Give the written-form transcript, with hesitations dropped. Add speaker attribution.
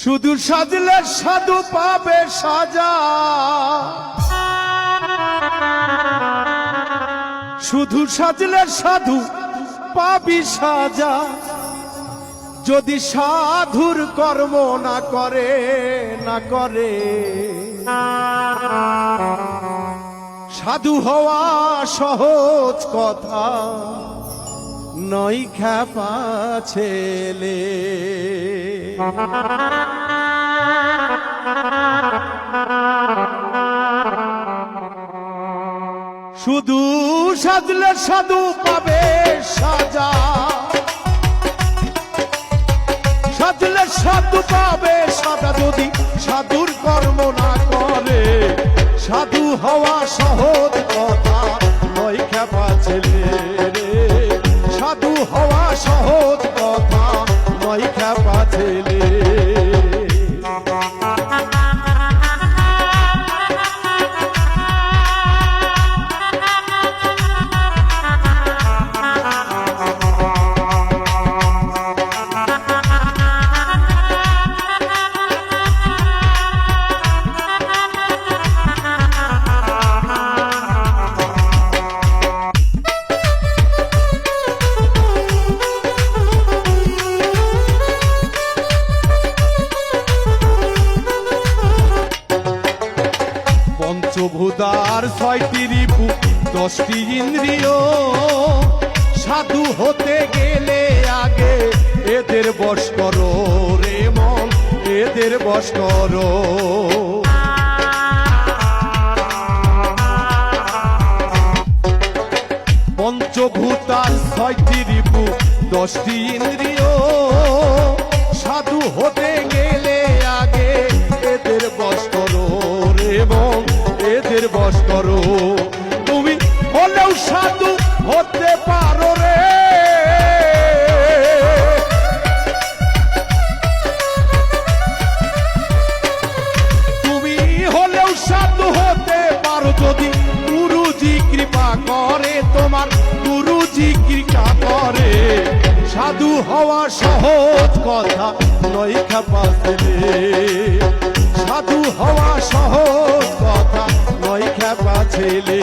Speaker 1: শুধু সাজলে সাধু পাবে সাজা, শুধু সাজলে সাধু পাবি সাজা। যদি সাধুর কর্ম না করে সাধু হওয়া সহজ কথা নয় খ্যাপা ছেলে। শুধু সাজলে সাধু পাবে সাজা, সাজলে সাধু পাবে সাজা। যদি সাধুর কর্ম না করে সাধু হওয়া সহজ কথা নয় খ্যাপা ছেলে রে। সাধু হওয়া সহজ কথা নয় খ্যাপা ছেলে। পঞ্চভূতার ছয়টি রিপু 10টি ইন্দ্রিয়, সাধু হতে গেলে আগে এদের বশ করো রে মন, এদের বশ করো। পঞ্চভূতার 6টি রিপু 10টি ইন্দ্রিয়, সাধু হতে গেলে আগে এদের বশ করো রে মন, এদের বশ করো। তুমি হলেও সাধু হতে পারো রে, তুমি হলেও সাধু হতে পারো যদি গুরুজি কৃপা করে, তোমার গুরুজি কৃপা করে। সাধু হওয়া সহজ কথা নয় খ্যাপা ছেলে, সাধু হওয়া সহজ কথা নয় খ্যাপা ছেলে।